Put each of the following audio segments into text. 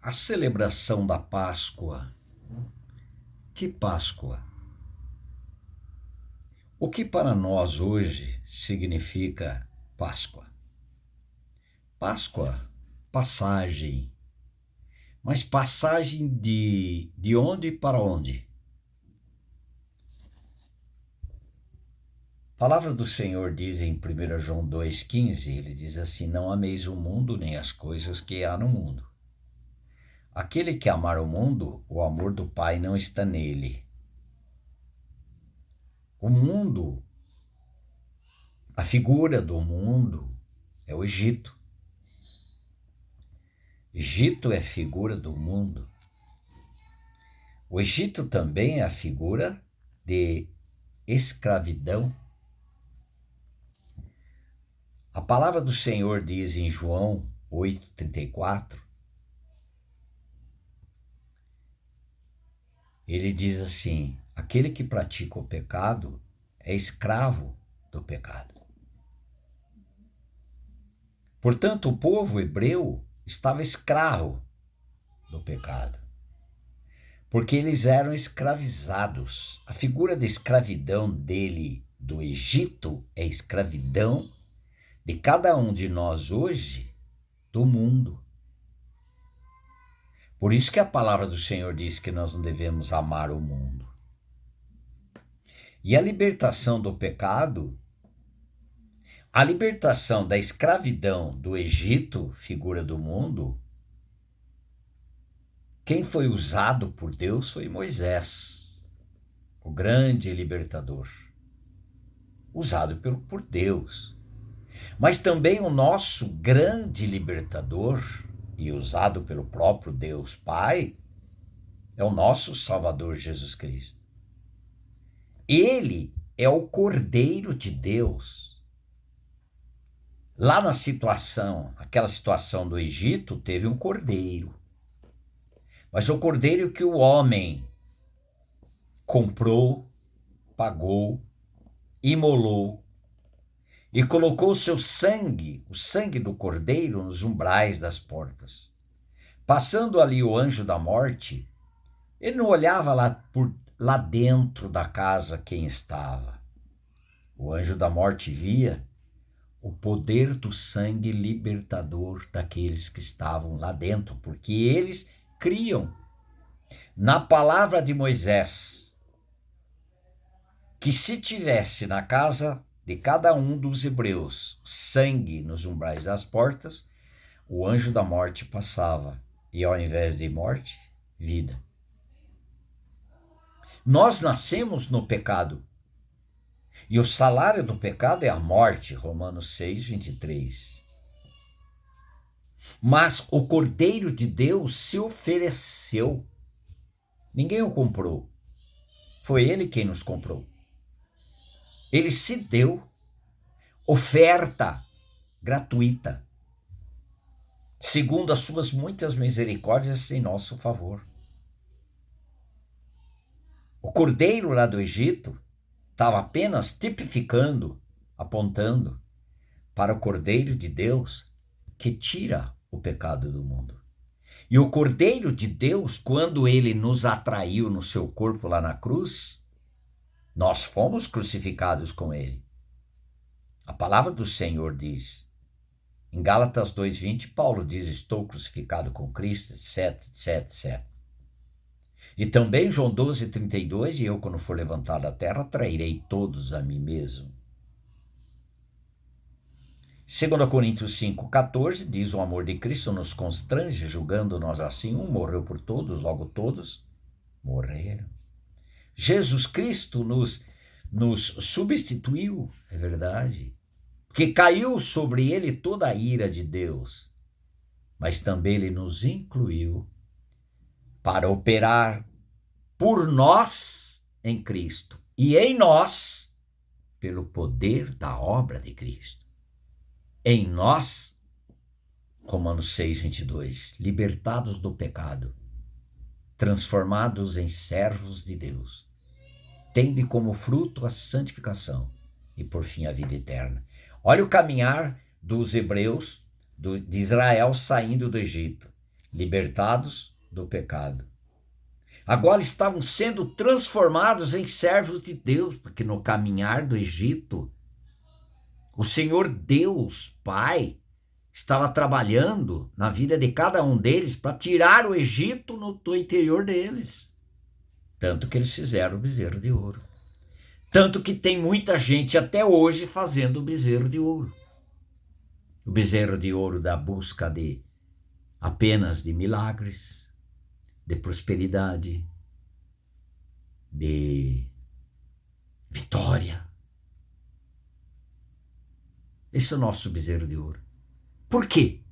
A celebração da Páscoa. Que Páscoa? O que para nós hoje significa Páscoa? Páscoa, passagem. Mas passagem de onde para onde? A palavra do Senhor diz em 1 João 2,15, ele diz assim: não ameis o mundo nem as coisas que há no mundo. Aquele que amar o mundo, o amor do Pai não está nele. O mundo, a figura do mundo é o Egito. Egito é figura do mundo. O Egito também é a figura de escravidão. A palavra do Senhor diz em João 8,34, ele diz assim: aquele que pratica o pecado é escravo do pecado. Portanto, o povo hebreu estava escravo do pecado, porque eles eram escravizados. A figura de escravidão dele, do Egito, é escravidão de cada um de nós hoje, do mundo. Por isso que a palavra do Senhor diz que nós não devemos amar o mundo. E a libertação do pecado, a libertação da escravidão do Egito, figura do mundo, quem foi usado por Deus foi Moisés, o grande libertador, usado por Deus. Mas também o nosso grande libertador, e usado pelo próprio Deus Pai, é o nosso Salvador Jesus Cristo. Ele é o Cordeiro de Deus. Lá na situação, aquela situação do Egito, teve um cordeiro. Mas o cordeiro que o homem comprou, pagou, imolou e colocou o seu sangue, o sangue do cordeiro, nos umbrais das portas. Passando ali o anjo da morte, ele não olhava lá dentro da casa quem estava. O anjo da morte via o poder do sangue libertador daqueles que estavam lá dentro, porque eles criam na palavra de Moisés, que se tivesse na casa de cada um dos hebreus sangue nos umbrais das portas, o anjo da morte passava, e ao invés de morte, vida. Nós nascemos no pecado, e o salário do pecado é a morte, Romanos 6,23. Mas o Cordeiro de Deus se ofereceu. Ninguém o comprou. Foi ele quem nos comprou. Ele se deu, oferta gratuita, segundo as suas muitas misericórdias em nosso favor. O cordeiro lá do Egito estava apenas tipificando, apontando para o Cordeiro de Deus que tira o pecado do mundo. E o Cordeiro de Deus, quando ele nos atraiu no seu corpo lá na cruz, nós fomos crucificados com ele. A palavra do Senhor diz, em Gálatas 2,20, Paulo diz: estou crucificado com Cristo, etc, etc, etc. E também João 12,32, e eu, quando for levantado da terra, trairei todos a mim mesmo. 2 Coríntios 5,14 diz: o amor de Cristo nos constrange, julgando nós assim, um morreu por todos, logo todos morreram. Jesus Cristo nos substituiu, é verdade, porque caiu sobre ele toda a ira de Deus, mas também ele nos incluiu para operar por nós em Cristo e em nós pelo poder da obra de Cristo. Em nós, Romanos 6,22, libertados do pecado, transformados em servos de Deus, tende como fruto a santificação e, por fim, a vida eterna. Olha o caminhar dos hebreus, de Israel saindo do Egito. libertados do pecado. Agora estavam sendo transformados em servos de Deus, porque no caminhar do Egito, o Senhor Deus, Pai, estava trabalhando na vida de cada um deles para tirar o Egito do interior deles. Tanto que eles fizeram o bezerro de ouro. Tanto que tem muita gente até hoje fazendo o bezerro de ouro. O bezerro de ouro da busca apenas de milagres, de prosperidade, de vitória. Esse é o nosso bezerro de ouro. Por quê?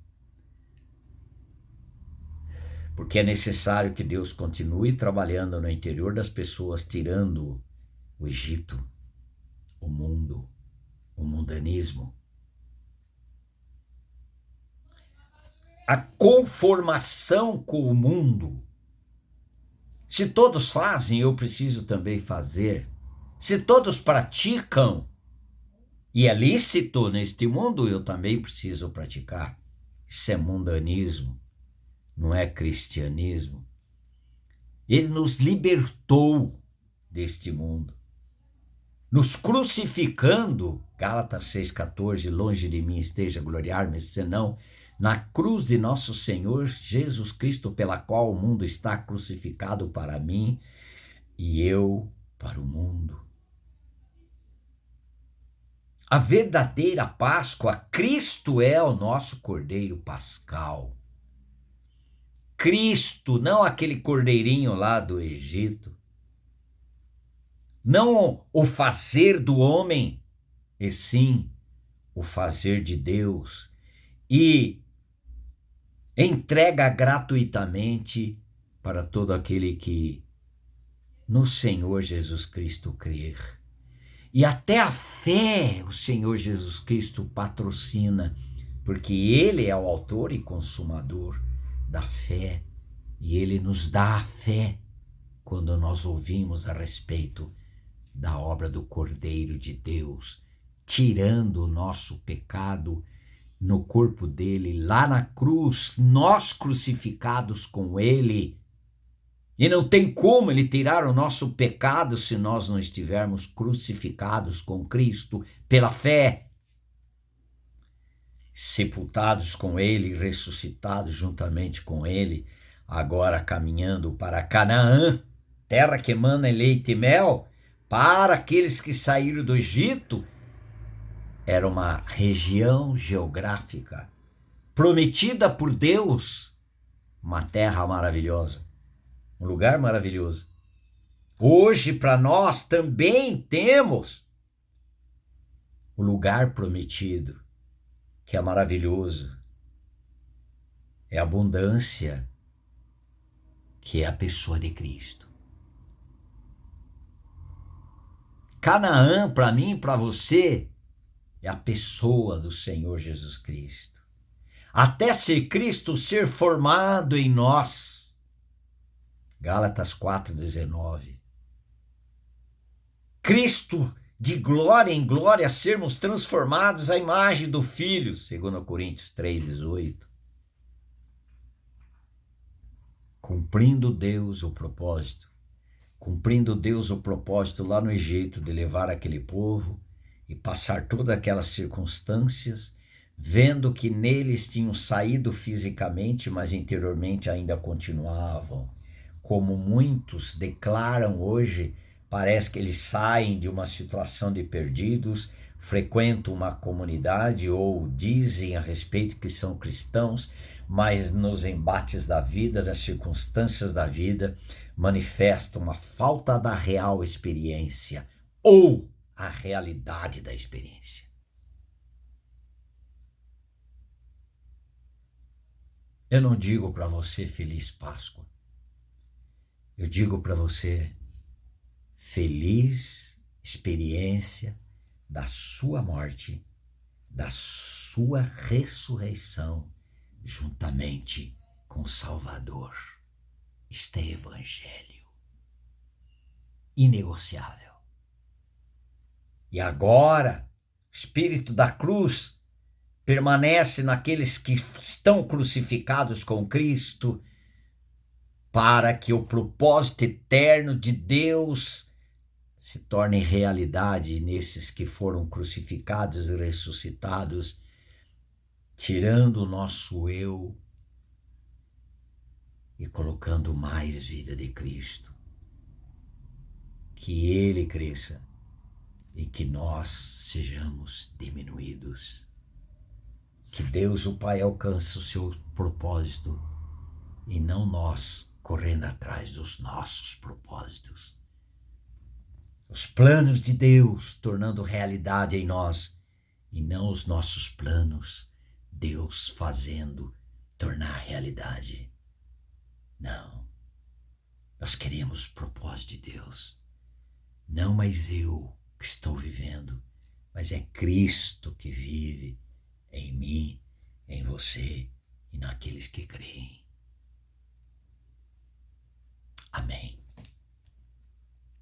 Porque é necessário que Deus continue trabalhando no interior das pessoas, tirando o Egito, o mundo, o mundanismo. A conformação com o mundo. Se todos fazem, eu preciso também fazer. Se todos praticam, e é lícito neste mundo, eu também preciso praticar. Isso é mundanismo, não é cristianismo. Ele nos libertou deste mundo, nos crucificando, Gálatas 6,14, longe de mim esteja gloriar-me, senão na cruz de nosso Senhor Jesus Cristo, pela qual o mundo está crucificado para mim e eu para o mundo. A verdadeira Páscoa, Cristo é o nosso Cordeiro Pascal. Cristo, não aquele cordeirinho lá do Egito. Não o fazer do homem, e sim o fazer de Deus. E entrega gratuitamente para todo aquele que no Senhor Jesus Cristo crer. E até a fé o Senhor Jesus Cristo patrocina, porque Ele é o autor e consumador da fé, e Ele nos dá a fé quando nós ouvimos a respeito da obra do Cordeiro de Deus, tirando o nosso pecado no corpo dele, lá na cruz, nós crucificados com ele. E não tem como ele tirar o nosso pecado se nós não estivermos crucificados com Cristo pela fé. Sepultados com ele, ressuscitados juntamente com ele, agora caminhando para Canaã, terra que emana leite e mel, para aqueles que saíram do Egito. Era uma região geográfica prometida por Deus, uma terra maravilhosa, um lugar maravilhoso. Hoje, para nós, também temos o lugar prometido, que é maravilhoso. É a abundância, que é a pessoa de Cristo. Canaã, para mim e para você, é a pessoa do Senhor Jesus Cristo. Até ser Cristo ser formado em nós. Gálatas 4,19. Cristo, de glória em glória, sermos transformados à imagem do Filho, 2 Coríntios 3,18. Cumprindo Deus o propósito lá no Egito de levar aquele povo e passar todas aquelas circunstâncias, vendo que neles tinham saído fisicamente, mas interiormente ainda continuavam. Como muitos declaram hoje, parece que eles saem de uma situação de perdidos, frequentam uma comunidade ou dizem a respeito que são cristãos, mas nos embates da vida, das circunstâncias da vida, manifestam uma falta da real experiência ou a realidade da experiência. Eu não digo para você Feliz Páscoa. Eu digo para você feliz experiência da sua morte, da sua ressurreição, juntamente com o Salvador. Isto é evangelho inegociável. E agora, Espírito da cruz permanece naqueles que estão crucificados com Cristo, para que o propósito eterno de Deus se torne realidade nesses que foram crucificados e ressuscitados, tirando o nosso eu e colocando mais vida de Cristo. Que Ele cresça e que nós sejamos diminuídos. Que Deus, o Pai, alcance o seu propósito e não nós correndo atrás dos nossos propósitos. Os planos de Deus tornando realidade em nós e não os nossos planos, Deus fazendo tornar realidade. Não, nós queremos o propósito de Deus. Não mais eu que estou vivendo, mas é Cristo que vive em mim, em você e naqueles que creem. Amém.